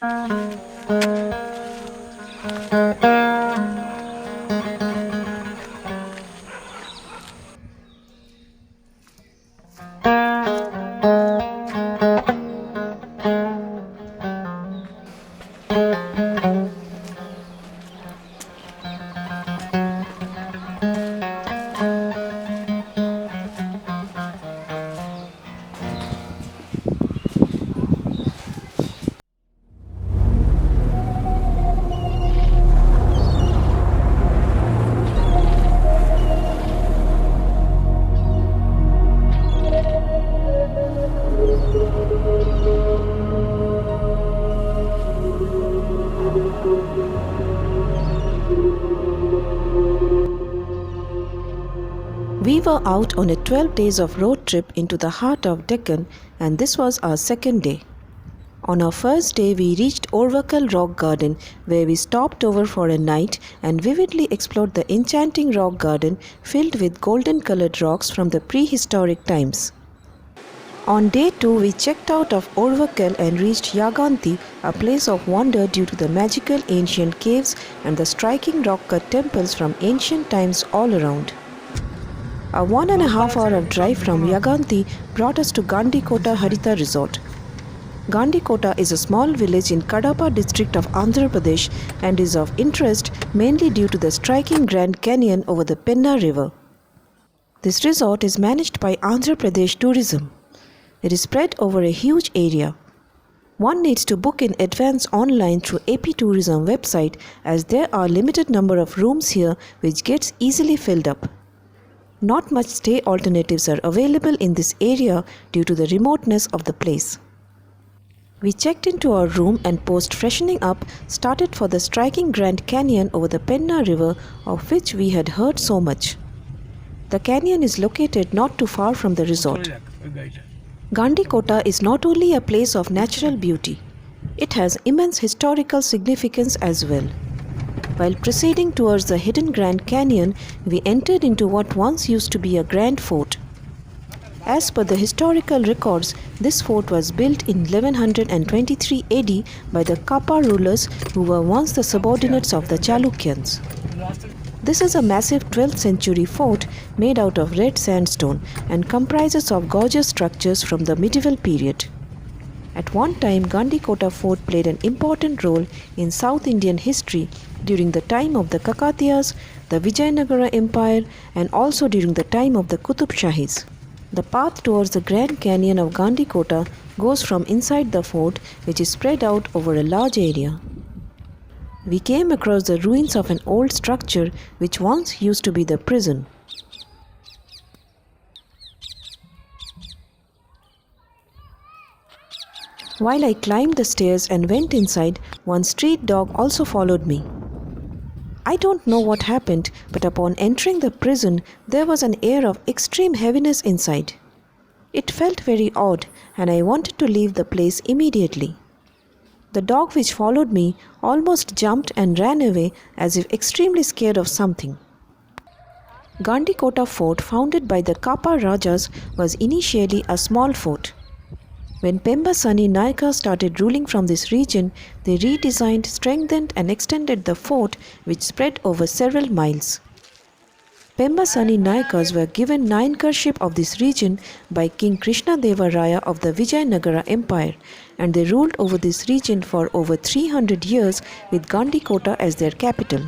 We were out on a 12 days of road trip into the heart of Deccan, and this was our second day. On our first day, we reached Overkill rock garden, where we stopped over for a night and vividly explored the enchanting rock garden filled with golden colored rocks from the prehistoric times. On day 2, we checked out of Overkill and reached Yaganthi, a place of wonder due to the magical ancient caves and the striking rock-cut temples from ancient times all around. A 1.5 hour drive from Yaganthi brought us to Gandikota Haritha Resort. Gandikota is a small village in Kadapa district of Andhra Pradesh and is of interest mainly due to the striking Grand Canyon over the Penna river. This resort is managed by Andhra Pradesh Tourism. It is spread over a huge area. One needs to book in advance online through AP Tourism website, as there are limited number of rooms here which gets easily filled up. Not much stay alternatives are available in this area due to the remoteness of the place. We checked into our room and post freshening up started for the striking Grand Canyon over the Penna river, of which we had heard so much. The canyon is located not too far from the resort. Gandikota is not only a place of natural beauty, it has immense historical significance as well. While proceeding towards the hidden Grand Canyon, we entered into what once used to be a grand fort. As per the historical records, this fort was built in 1123 AD by the Kappa rulers who were once the subordinates of the Chalukyans. This is a massive 12th century fort made out of red sandstone and comprises of gorgeous structures from the medieval period. At one time, Gandikota Fort played an important role in South Indian history during the time of the Kakatiyas, the Vijayanagara Empire, and also during the time of the Qutub Shahis. The path towards the Grand Canyon of Gandikota goes from inside the fort, which is spread out over a large area. We came across the ruins of an old structure which once used to be the prison. While I climbed the stairs and went inside, one street dog also followed me. I don't know what happened, but upon entering the prison, there was an air of extreme heaviness inside. It felt very odd, and I wanted to leave the place immediately. The dog which followed me almost jumped and ran away as if extremely scared of something. Gandikota Fort, founded by the Kappa Rajas, was initially a small fort. When Pemmasani Nayakas started ruling from this region, they redesigned, strengthened and extended the fort, which spread over several miles. Pemmasani Nayakas were given Nayankarship of this region by King Krishnadeva Raya of the Vijayanagara Empire, and they ruled over this region for over 300 years with Gandikota as their capital.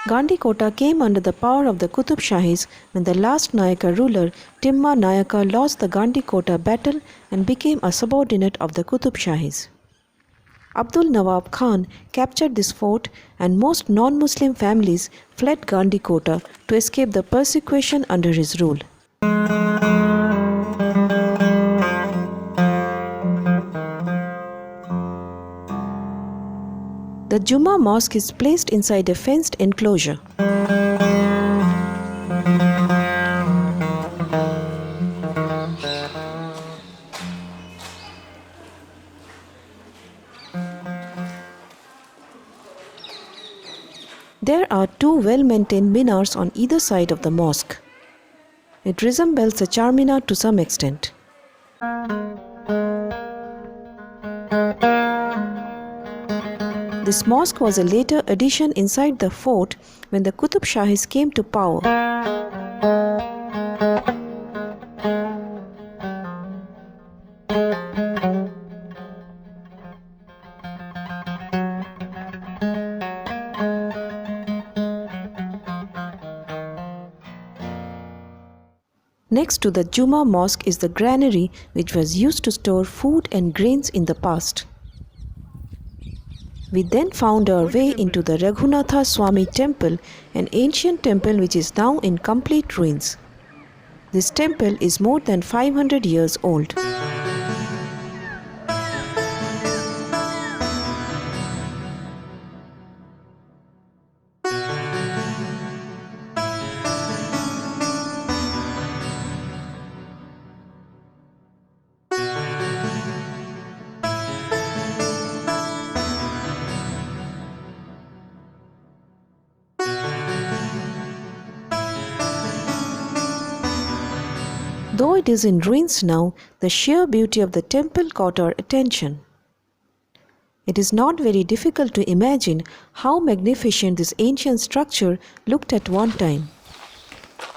Gandikota came under the power of the Qutub Shahis when the last Nayaka ruler, Timma Nayaka, lost the Gandikota battle and became a subordinate of the Qutub Shahis. Abdul Nawab Khan captured this fort, and most non-Muslim families fled Gandikota to escape the persecution under his rule. The Juma mosque is placed inside a fenced enclosure. There are two well-maintained minars on either side of the mosque. It resembles a charminar to some extent. This mosque was a later addition inside the fort when the Qutub Shahis came to power. Next to the Juma mosque is the granary which was used to store food and grains in the past. We then found our way into the Raghunathaswamy temple, an ancient temple which is now in complete ruins. This temple is more than 500 years old. Though it is in ruins now, the sheer beauty of the temple caught our attention. It is not very difficult to imagine how magnificent this ancient structure looked at one time.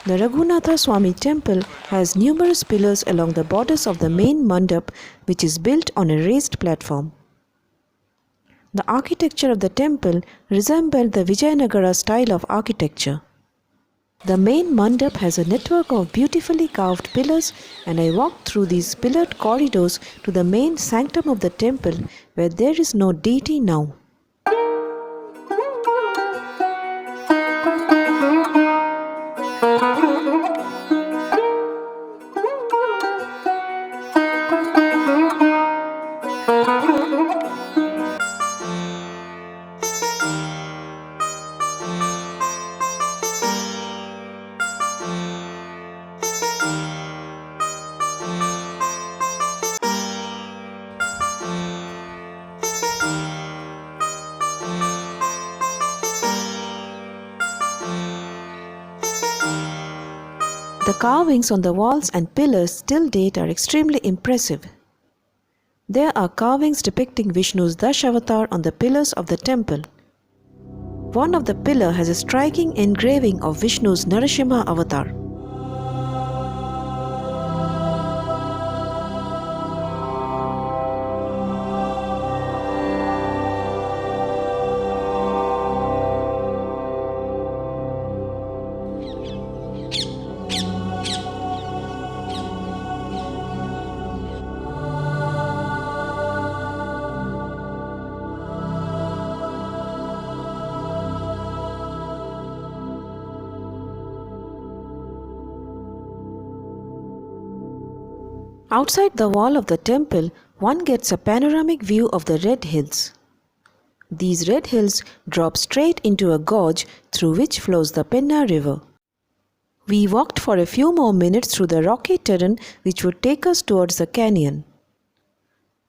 The Raghunathaswamy temple has numerous pillars along the borders of the main mandap, which is built on a raised platform. The architecture of the temple resembled the Vijayanagara style of architecture. The main mandap has a network of beautifully carved pillars, and I walked through these pillared corridors to the main sanctum of the temple where there is no deity now. The carvings on the walls and pillars till date are extremely impressive. There are carvings depicting Vishnu's Dashavatar on the pillars of the temple. One of the pillars has a striking engraving of Vishnu's Narasimha avatar. Outside the wall of the temple, one gets a panoramic view of the red hills. These red hills drop straight into a gorge through which flows the Penna river. We walked for a few more minutes through the rocky terrain which would take us towards the canyon.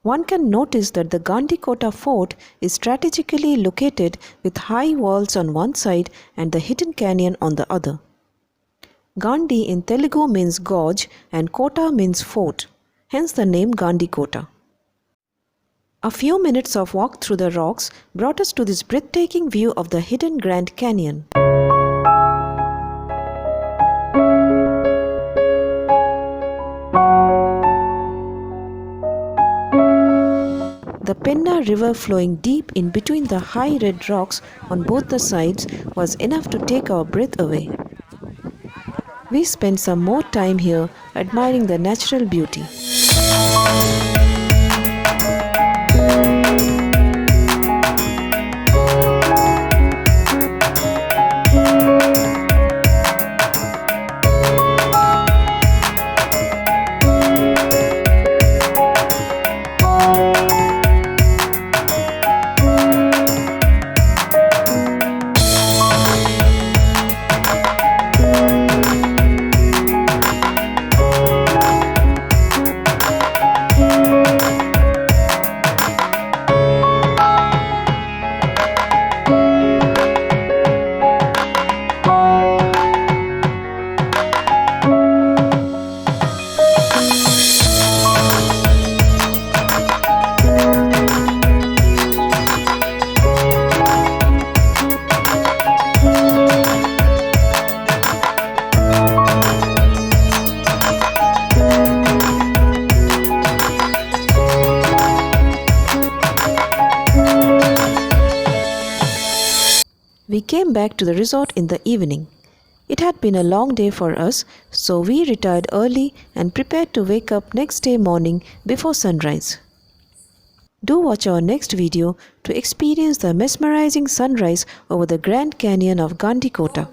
One can notice that the Gandikota fort is strategically located with high walls on one side and the hidden canyon on the other. Gandhi in Telugu means gorge and Kota means fort, hence the name Gandikota. A few minutes of walk through the rocks brought us to this breathtaking view of the hidden Grand Canyon. The Penna river flowing deep in between the high red rocks on both the sides was enough to take our breath away. We spent some more time here admiring the natural beauty. We came back to the resort in the evening. It had been a long day for us, so we retired early and prepared to wake up next day morning before sunrise. Do watch our next video to experience the mesmerizing sunrise over the Grand Canyon of Gandikota.